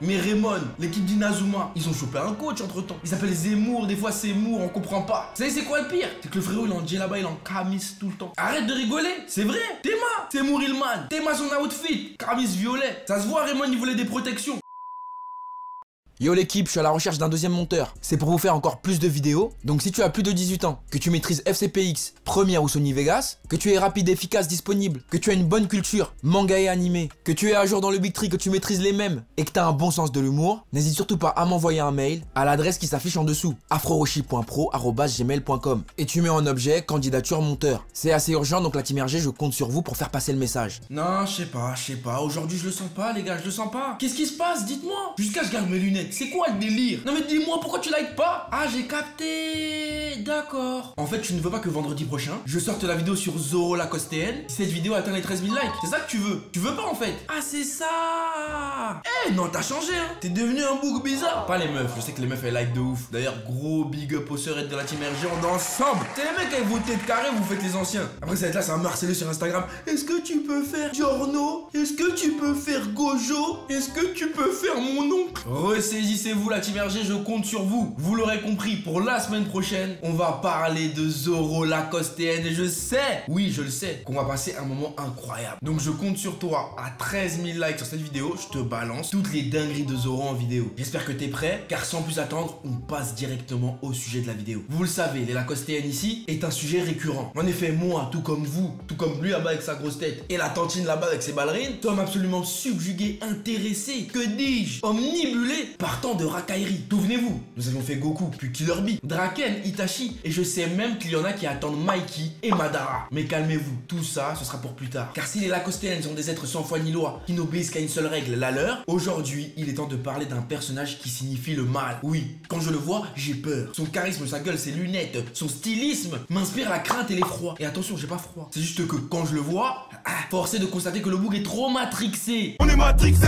Mais Raymond, l'équipe d'Inazuma, ils ont chopé un coach entre temps. Il s'appelle Zemmour, des fois Seymour, on comprend pas. Vous savez c'est quoi le pire? C'est que le frérot il est en djellaba, il est en camis tout le temps. Arrête de rigoler, c'est vrai. Théma, Seymour Ilman, Théma son outfit, camis violet. Ça se voit, Raymond il voulait des protections. Yo l'équipe, je suis à la recherche d'un deuxième monteur. C'est pour vous faire encore plus de vidéos. Donc si tu as plus de 18 ans, que tu maîtrises FCPX, Premiere ou Sony Vegas, que tu es rapide, efficace, disponible, que tu as une bonne culture, manga et animé, que tu es à jour dans le Big Tree, que tu maîtrises les mèmes et que tu as un bon sens de l'humour, n'hésite surtout pas à m'envoyer un mail à l'adresse qui s'affiche en dessous, afroroshi.pro@gmail.com, et tu mets en objet candidature monteur. C'est assez urgent donc la team RG, je compte sur vous pour faire passer le message. Non, je sais pas, aujourd'hui je le sens pas les gars, je le sens pas. Qu'est-ce qui se passe? Dites-moi. Jusqu'à je garde mes lunettes. C'est quoi le délire? Non mais dis-moi pourquoi tu likes pas? Ah j'ai capté. D'accord. En fait tu ne veux pas que vendredi prochain je sorte la vidéo sur Zoro Lacostéenne. Si cette vidéo atteint les 13 000 likes. C'est ça que tu veux? Tu veux pas en fait? Ah c'est ça. Eh non t'as changé hein. T'es devenu un bouc bizarre. Pas les meufs, je sais que les meufs elles like de ouf. D'ailleurs gros big up aux sœurettes de la team RG, on est ensemble. C'est les mecs avec vos têtes carrées, vous faites les anciens. Après ça va être là, ça va me harceler sur Instagram. Est-ce que tu peux faire Giorno? Est-ce que tu peux faire Gojo? Est-ce que tu peux faire mon oncle? Ressaisissez-vous la team RG, je compte sur vous. Vous l'aurez compris, pour la semaine prochaine, on va parler de Zoro Lacostéenne. Et je sais, oui je le sais, qu'on va passer un moment incroyable. Donc je compte sur toi. À 13 000 likes sur cette vidéo, je te balance toutes les dingueries de Zoro en vidéo. J'espère que t'es prêt, car sans plus attendre, on passe directement au sujet de la vidéo. Vous le savez, les Lacostéennes ici est un sujet récurrent. En effet, moi, tout comme vous, tout comme lui là-bas avec sa grosse tête, et la tantine là-bas avec ses ballerines, sommes absolument subjugués, intéressés, que dis-je, omnibulés par tant de racailleries. Souvenez-vous, nous avons fait Goku, puis Killer Bee, Draken, Itachi, et je sais même qu'il y en a qui attendent Mikey et Madara. Mais calmez-vous, tout ça, ce sera pour plus tard. Car si les Lacostéennes sont des êtres sans foi ni loi, qui n'obéissent qu'à une seule règle, la leur, aujourd'hui, il est temps de parler d'un personnage qui signifie le mal. Oui, quand je le vois, j'ai peur. Son charisme, sa gueule, ses lunettes, son stylisme m'inspire la crainte et l'effroi. Et attention, j'ai pas froid. C'est juste que quand je le vois, forcé de constater que le bouc est trop matrixé. On est matrixé,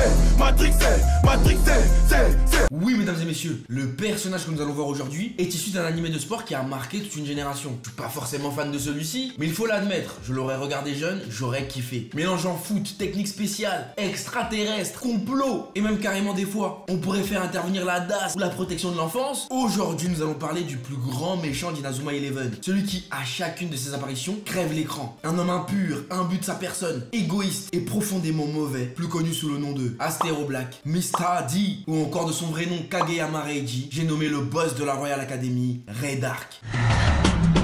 c'est. Oui, mesdames et messieurs, le personnage que nous allons voir aujourd'hui est issu d'un animé de sport qui a marqué toute une génération. Je suis pas forcément fan de celui-ci, mais il faut l'admettre, je l'aurais regardé jeune, j'aurais kiffé. Mélangeant foot, technique spéciale, extraterrestre, complot, et même carrément des fois, on pourrait faire intervenir la DAS ou la protection de l'enfance. Aujourd'hui, nous allons parler du plus grand méchant d'Inazuma Eleven. Celui qui, à chacune de ses apparitions, crève l'écran. Un homme impur, imbu de sa personne, égoïste et profondément mauvais, plus connu sous le nom de Astero Black, Mr. D, ou encore de son vrai nom Kageyama Reiji, j'ai nommé le boss de la Royal Academy, Red Arc.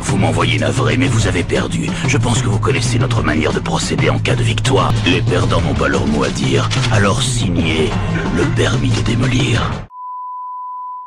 Vous m'envoyez navré, mais vous avez perdu. Je pense que vous connaissez notre manière de procéder en cas de victoire. Les perdants n'ont pas leur mot à dire, alors signez le permis de démolir.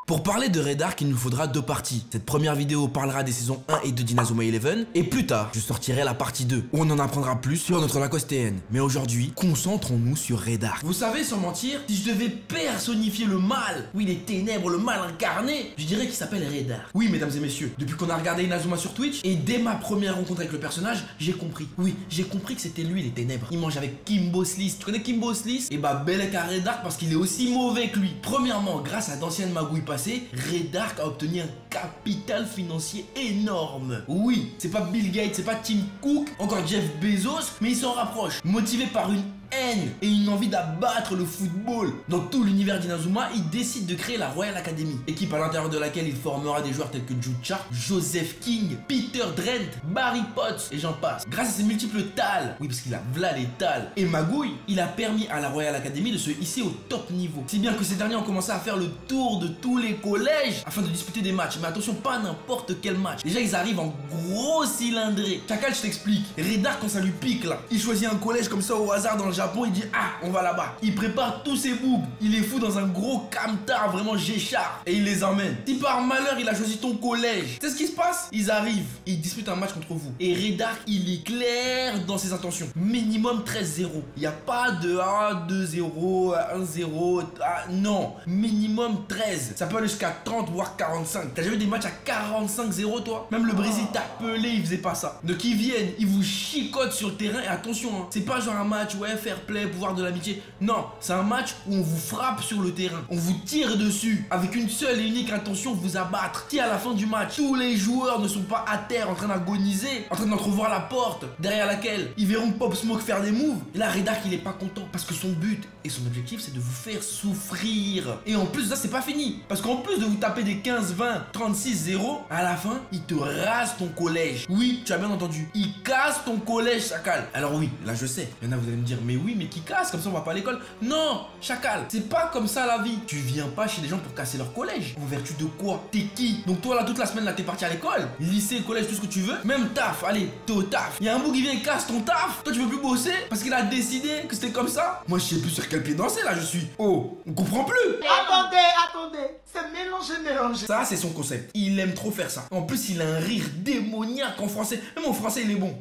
Pour parler de Red Arc, il nous faudra deux parties. Cette première vidéo parlera des saisons 1 et 2 d'Inazuma Eleven, et plus tard, je sortirai la partie 2, où on en apprendra plus sur notre Lacostéenne. Mais aujourd'hui, concentrons-nous sur Red Arc. Vous savez, sans mentir, si je devais personnifier le mal, oui les ténèbres, le mal incarné, je dirais qu'il s'appelle Red Arc. Oui, mesdames et messieurs, depuis qu'on a regardé Inazuma sur Twitch, et dès ma première rencontre avec le personnage, j'ai compris. Oui, j'ai compris que c'était lui les ténèbres. Il mange avec Kimbo Slice. Tu connais Kimbo Slice? Et bah, bel à Red Arc parce qu'il est aussi mauvais que lui. Premièrement, grâce à d'anciennes magouilles passées, Red Arc a obtenu un capital financier énorme. Oui, c'est pas Bill Gates, c'est pas Tim Cook, encore Jeff Bezos, mais il s'en rapproche. Motivé par une haine et une envie d'abattre le football. Dans tout l'univers d'Inazuma, il décide de créer la Royal Academy, équipe à l'intérieur de laquelle il formera des joueurs tels que Jude Sharp, Joseph King, Peter Drent, Barry Potts et j'en passe. Grâce à ses multiples talents, oui parce qu'il a v'là les talents, et magouilles, il a permis à la Royal Academy de se hisser au top niveau. Si bien que ces derniers ont commencé à faire le tour de tous les collèges afin de disputer des matchs. Mais attention, pas n'importe quel match. Déjà ils arrivent en gros cylindré. Chacal, je t'explique. Red Arc, quand ça lui pique là, il choisit un collège comme ça au hasard dans le Japon, il dit ah on va là-bas. Il prépare tous ses bougs, il les fout dans un gros camtar vraiment géchard et il les emmène. Si par malheur il a choisi ton collège, c'est ce qui se passe. Ils arrivent, ils disputent un match contre vous et Red Arc il est clair dans ses intentions. Minimum 13-0. Il n'y a pas de 1-2-0, 1-0, non. Minimum 13. Ça peut aller jusqu'à 30 voire 45. T'as déjà vu des matchs à 45-0 toi? Même le Brésil t'appelait, il faisait pas ça. Donc ils viennent, ils vous chicotent sur le terrain et attention hein, c'est pas genre un match ouais fair play, pouvoir de l'amitié. Non, c'est un match où on vous frappe sur le terrain. On vous tire dessus avec une seule et unique intention, vous abattre. Si à la fin du match, tous les joueurs ne sont pas à terre en train d'agoniser, en train d'entrevoir la porte derrière laquelle ils verront Pop Smoke faire des moves, et là Redark il est pas content parce que son but et son objectif c'est de vous faire souffrir. Et en plus ça c'est pas fini, parce qu'en plus de vous taper des 15, 20, 36, 0, à la fin il te rase ton collège. Oui, tu as bien entendu, il casse ton collège, Chacal. Alors oui, là je sais, il y en a vous allez me dire mais oui mais qui casse, comme ça on va pas à l'école. Non, Chacal, c'est pas comme ça la vie. Tu viens pas chez les gens pour casser leur collège. En vertu de quoi? T'es qui? Donc toi là toute la semaine là t'es parti à l'école, lycée, collège, tout ce que tu veux, même taf, allez, t'es au taf. Il y a un bout qui vient et casse ton taf. Toi tu veux plus bosser parce qu'il a décidé que c'était comme ça. Moi je sais plus sur quel pied danser là je suis. Oh, on comprend plus. Attendez, c'est mélangé. Ça c'est son concept. Il aime trop faire ça. En plus il a un rire démoniaque en français. Même en français il est bon.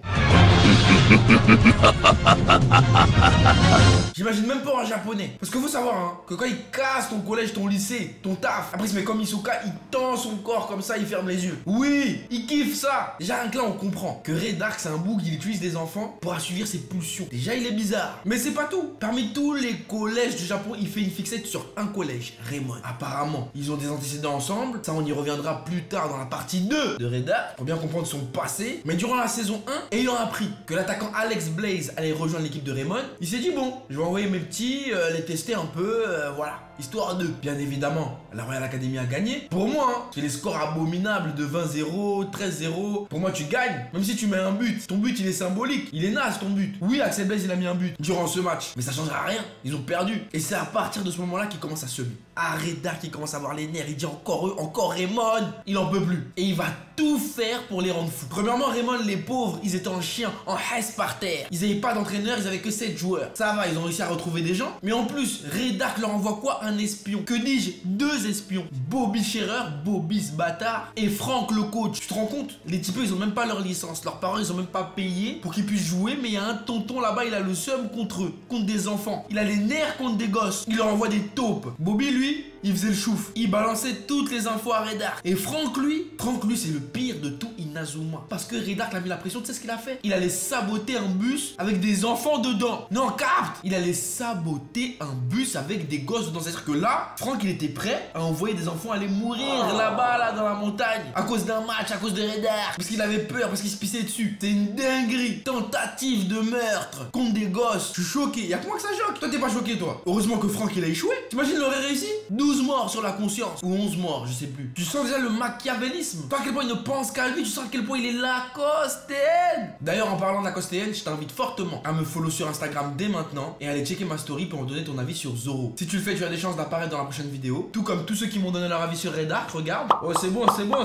J'imagine même pas en japonais. Parce que faut savoir hein, que quand il casse ton collège, ton lycée, ton taf, après il se met comme Hisoka, il tend son corps comme ça, il ferme les yeux. Oui, il kiffe ça. Déjà rien que là on comprend que Redark c'est un bouc, il utilise des enfants pour assouvir ses pulsions. Déjà il est bizarre. Mais c'est pas tout. Parmi tous les collèges du Japon, il fait une fixette sur un collège, Raymond. Apparemment, ils ont des antécédents ensemble. Ça on y reviendra plus tard dans la partie 2 de Redark pour bien comprendre son passé. Mais durant la saison 1, ayant appris que l'attaquant Alex Blaze allait rejoindre l'équipe de Raymond, il s'est dit bon, je vais envoyer mes petits, les tester un peu, voilà. Histoire de, bien évidemment, la Royal Academy a gagné. Pour moi, hein, c'est les scores abominables de 20-0, 13-0. Pour moi, tu gagnes. Même si tu mets un but, ton but il est symbolique. Il est naze ton but. Oui, Axel Blaze il a mis un but durant ce match. Mais ça changera rien. Ils ont perdu. Et c'est à partir de ce moment-là qu'il commence à semer. Redark qui commence à avoir les nerfs. Il dit encore eux, encore Raymond. Il en peut plus. Et il va tout faire pour les rendre fous. Premièrement, Raymond, les pauvres, ils étaient en chien, en hesse par terre. Ils n'avaient pas d'entraîneur, ils avaient que 7 joueurs. Ça va, ils ont réussi à retrouver des gens. Mais en plus, Redark leur envoie quoi? Un espion. Que dis-je? 2 espions. Bobby Scherer, Bobby ce bâtard, et Franck le coach. Tu te rends compte? Les types ils ont même pas leur licence. Leurs parents ils ont même pas payé pour qu'ils puissent jouer. Mais il y a un tonton là-bas, il a le seum contre eux, contre des enfants. Il a les nerfs contre des gosses. Il leur envoie des taupes. Bobby lui, il faisait le chouf. Il balançait toutes les infos à Redark. Et Franck lui c'est le pire de tout Inazuma. Parce que Redark l'a mis la pression, tu sais ce qu'il a fait? Il allait saboter un bus avec des enfants dedans. Non, capte! Il allait saboter un bus avec des gosses dedans. C'est-à-dire que là, Franck il était prêt à envoyer des enfants aller mourir là-bas, là, dans la montagne. À cause d'un match, à cause de Redark. Parce qu'il avait peur, parce qu'il se pissait dessus. C'est une dinguerie. Tentative de meurtre contre des gosses. Je suis choqué. Y'a que moi que ça choque. Toi, t'es pas choqué, toi. Heureusement que Franck il a échoué. T'imagines, il aurait réussi? 12 morts sur la conscience. Ou 11 morts, je sais plus. Tu sens déjà le machiavélisme. Toi, à quel point il ne pense qu'à lui. Tu sens à quel point il est lacostéenne. D'ailleurs, en parlant de lacostéenne, je t'invite fortement à me follow sur Instagram dès maintenant et à aller checker ma story pour me donner ton avis sur Zoro. Si tu le fais, tu as des chances d'apparaître dans la prochaine vidéo. Tout comme tous ceux qui m'ont donné leur avis sur Redark. Regarde. Oh, c'est bon. Ah, c'est bon.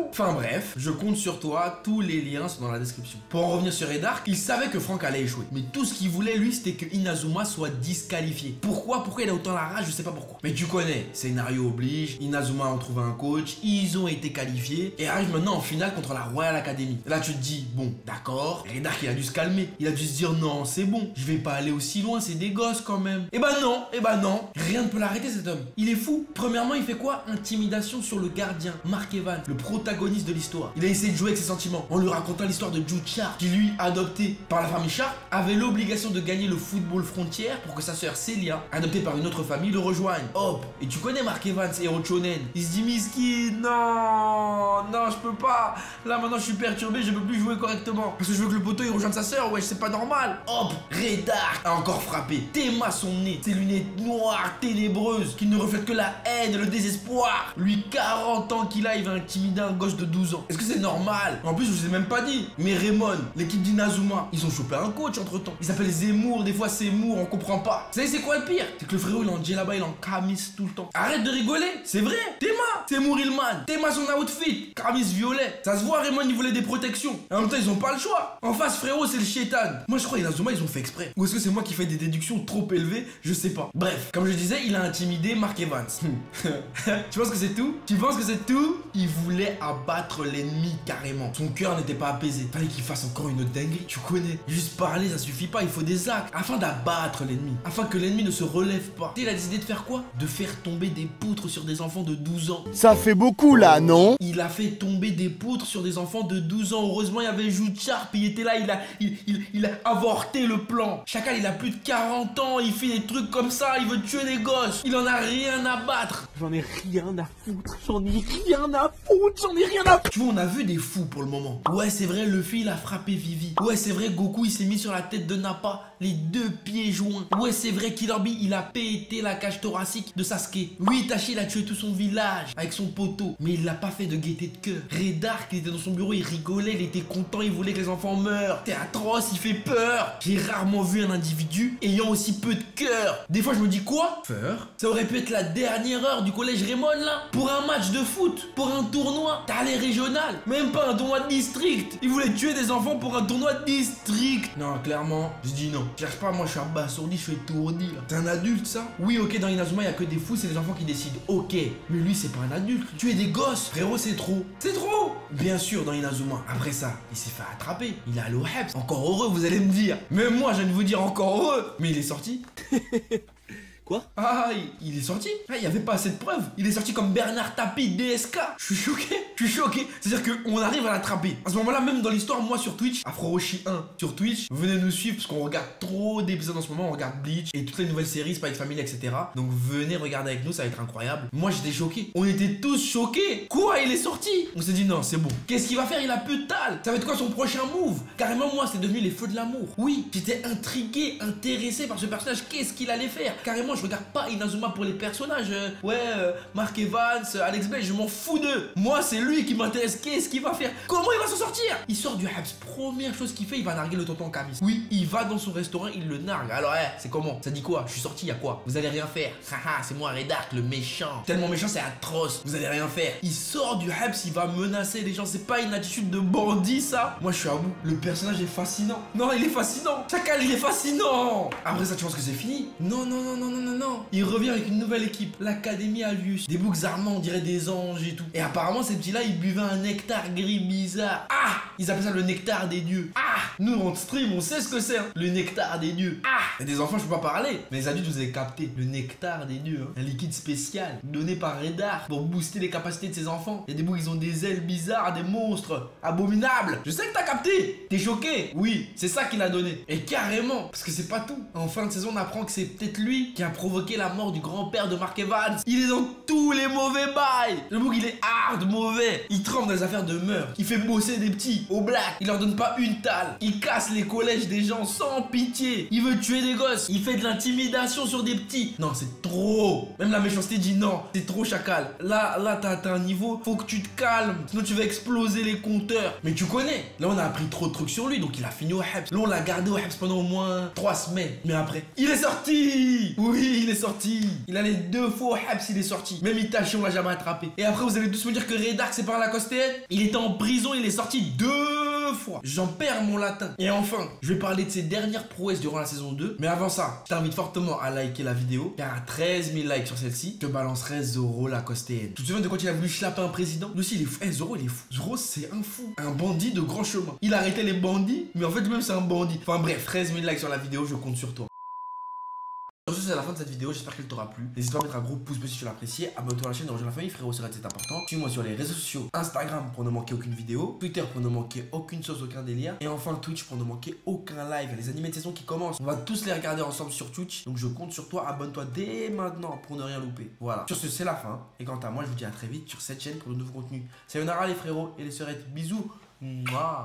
Enfin bref, je compte sur toi. Tous les liens sont dans la description. Pour en revenir sur Redark, il savait que Franck allait échouer. Mais tout ce qu'il voulait, lui, c'était que Inazuma soit disqualifié. Pourquoi il a autant la rage? Je sais pas pourquoi. Mais tu connais, scénario oblige. Inazuma ont trouvé un coach. Ils ont été qualifiés. Et arrive maintenant en finale contre la Royal Academy. Là, tu te dis, bon, d'accord. Redark, il a dû se calmer. Il a dû se dire, non, c'est bon. Je vais pas aller aussi loin. C'est des gosses quand même. Eh ben non. Rien ne peut l'arrêter, cet homme. Il est fou. Premièrement, il fait quoi? Intimidation sur le gardien, Mark Evans, le protagoniste de l'histoire. Il a essayé de jouer avec ses sentiments en lui racontant l'histoire de Jude Sharp, qui lui, adopté par la famille Sharp, avait l'obligation de gagner le football frontière pour que sa sœur Celia, adoptée par une autre famille, le rejoigne. Hop. Et tu connais Mark Evans, héros de shonen. Il se dit, Miski, non, je peux pas. Là maintenant je suis perturbé, je peux plus jouer correctement. Parce que je veux que le poteau il rejoigne sa sœur, ouais, c'est pas normal. Hop, Redark a encore frappé. Théma son nez, ses lunettes noires, ténébreuses, qui ne reflètent que la haine et le désespoir. Lui, 40 ans qu'il a, il va intimider un gosse de 12 ans. Est-ce que c'est normal? En plus, je vous ai même pas dit. Mais Raymond, l'équipe d'Inazuma, ils ont chopé un coach entre temps. Il s'appelle Zemmour, des fois Seymour, on comprend pas. Vous savez, c'est quoi le pire? C'est que le frérot il est en djellaba, il est en camis tout le temps. Arrête de rigoler, c'est vrai. Théma, Seymour Ilman, Théma son outfit, camis violet. Ça se voit, Raymond il voulait des protections. Et en même temps, ils ont pas le choix. En face, frérot, c'est le chétan. Moi, je crois Inazuma, ils ont fait exprès. Ou est-ce que c'est moi qui fais des déductions trop élevées? Je sais pas. Bref, comme je disais, il a intimidé Mark Evans. Tu penses que c'est tout? Il voulait voulait abattre l'ennemi carrément. Son cœur n'était pas apaisé. Fallait qu'il fasse encore une autre dinguerie. Tu connais. Juste parler, ça suffit pas. Il faut des actes afin d'abattre l'ennemi. Afin que l'ennemi ne se relève pas. Il a décidé de faire quoi? De faire tomber des poutres sur des enfants de 12 ans. Ça fait beaucoup là, non? Il a fait tomber des poutres sur des enfants de 12 ans. Heureusement, il y avait Jude Sharp. Il était là. Il a avorté le plan. Chacal, il a plus de 40 ans. Il fait des trucs comme ça. Il veut tuer des gosses. Il en a rien à battre. J'en ai rien à foutre. J'en ai rien à foutre. J'en ai rien à foutre. Tu vois, on a vu des fous pour le moment. Ouais, c'est vrai, Luffy, il a frappé Vivi. Ouais, c'est vrai, Goku, il s'est mis sur la tête de Nappa, les 2 pieds joints. Ouais, c'est vrai, Killer Bee, il a pété la cage thoracique de Sasuke. Oui, Itachi, il a tué tout son village avec son poteau. Mais il l'a pas fait de gaieté de cœur. Red Dark, il était dans son bureau, il rigolait, il était content, il voulait que les enfants meurent. C'est atroce, il fait peur. J'ai rarement vu un individu ayant aussi peu de cœur. Des fois, je me dis quoi? Peur? Ça aurait pu être la dernière heure du collège Raymond, là. Pour un match de foot, pour un tournoi. T'as les régionales, même pas un tournoi de district. Il voulait tuer des enfants pour un tournoi de district. Non, clairement, je dis non. Je cherche pas, moi je suis abasourdi, je suis étourdi là. T'es un adulte ça? Oui, ok, dans Inazuma, il y a que des fous, c'est les enfants qui décident. Ok, mais lui, c'est pas un adulte. Tuer des gosses, frérot, c'est trop. C'est trop. Bien sûr, dans Inazuma. Après ça, il s'est fait attraper. Il est allé au Heps. Encore heureux, vous allez me dire. Même moi, je viens de vous dire encore heureux. Mais il est sorti. Quoi? Ah, il est sorti. Ah, il n'y avait pas assez de preuves. Il est sorti comme Bernard Tapie, DSK. Je suis choqué. Je suis choqué. C'est-à-dire qu'on arrive à l'attraper. À ce moment-là, même dans l'histoire, moi sur Twitch, AfroRoshi 1 sur Twitch, venez nous suivre parce qu'on regarde trop d'épisodes en ce moment. On regarde Bleach et toutes les nouvelles séries, Spy Family, etc. Donc venez regarder avec nous, ça va être incroyable. Moi, j'étais choqué. On était tous choqués. Quoi? Il est sorti? On s'est dit non, c'est bon. Qu'est-ce qu'il va faire? Il a plus de tal. Ça va être quoi son prochain move? Carrément, moi, c'est devenu les feux de l'amour. Oui, j'étais intrigué, intéressé par ce personnage. Qu'est-ce qu'il allait faire? Carrément, je regarde pas Inazuma pour les personnages. Mark Evans, Alex Bay, je m'en fous d'eux. Moi, c'est lui qui m'intéresse. Qu'est-ce qu'il va faire? Comment il va s'en sortir? Il sort du Habs. Première chose qu'il fait, il va narguer le tonton Kamis. Oui, il va dans son restaurant, il le nargue. Alors, c'est comment? Ça dit quoi? Je suis sorti, y a quoi? Vous allez rien faire. Haha, c'est moi, Red Dark, le méchant. Tellement méchant, c'est atroce. Vous allez rien faire. Il sort du Habs, il va menacer les gens. C'est pas une attitude de bandit, ça. Moi, je suis à bout. Le personnage est fascinant. Non, il est fascinant. Chacal, il est fascinant. Après ça, tu penses que c'est fini? Non, non, non, non, non, non, non. Il revient avec une nouvelle équipe, l'Académie Alius. Des boucs armants, on dirait des anges et tout. Et apparemment, ces petits-là, ils buvaient un nectar gris bizarre. Ah! Ils appellent ça le nectar des dieux. Ah! Nous, on stream, on sait ce que c'est, hein. Le nectar des dieux. Ah! Et des enfants, je peux pas parler. Mais les adultes, vous avez capté. Le nectar des dieux, hein. Un liquide spécial donné par Red Dark pour booster les capacités de ses enfants. Il y a des boucs, ils ont des ailes bizarres, des monstres abominables. Je sais que t'as capté. T'es choqué? Oui, c'est ça qu'il a donné. Et carrément, parce que c'est pas tout. En fin de saison, on apprend que c'est peut-être lui qui a provoqué la mort du grand-père de Mark Evans. Il est dans tous les mauvais bails. Le bouc, il est hard mauvais. Il trempe dans les affaires de meurtre. Il fait bosser des petits au black. Il leur donne pas une talle. Il casse les collèges des gens sans pitié. Il veut tuer des gosses. Il fait de l'intimidation sur des petits. Non, c'est trop. Même la méchanceté dit non. C'est trop, Chacal. Là, t'as un niveau. Faut que tu te calmes. Sinon, tu vas exploser les compteurs. Mais tu connais. Là, on a appris trop de trucs sur lui. Donc, il a fini au Habs. Là, on l'a gardé au Habs pendant au moins 3 semaines. Mais après, il est sorti. Oui, il est sorti. Il allait 2 fois au Habs, il est sorti. Même Itachi, on l'a jamais attrapé. Et après, vous allez tous me dire que Red Dark, c'est par la costéenne. Il était en prison, il est sorti 2 fois. J'en perds mon latin. Et enfin, je vais parler de ses dernières prouesses durant la saison 2. Mais avant ça, je t'invite fortement à liker la vidéo. Car à 13 000 likes sur celle-ci, je te balancerai Zoro la costéenne. Tu te souviens de quand il a voulu schlaper un président? Lui aussi, il est fou. Zoro, il est fou. Zoro, c'est un fou. Un bandit de grand chemin. Il arrêtait les bandits, mais en fait, lui-même, c'est un bandit. Enfin bref, 13 000 likes sur la vidéo, je compte sur toi. Sur ce, c'est la fin de cette vidéo, j'espère qu'elle t'aura plu. N'hésite pas à mettre un gros pouce bleu si tu l'as apprécié. Abonne-toi à la chaîne et rejoins la famille, frérot, c'est important. Suis-moi sur les réseaux sociaux, Instagram pour ne manquer aucune vidéo, Twitter pour ne manquer aucune sauce, aucun délire. Et enfin Twitch pour ne manquer aucun live. Il y a les animés de saison qui commencent. On va tous les regarder ensemble sur Twitch. Donc je compte sur toi, abonne-toi dès maintenant pour ne rien louper. Voilà. Sur ce, c'est la fin. Et quant à moi, je vous dis à très vite sur cette chaîne pour de nouveaux contenus. Sayonara les frérots et les sœurettes. Bisous. Mouah.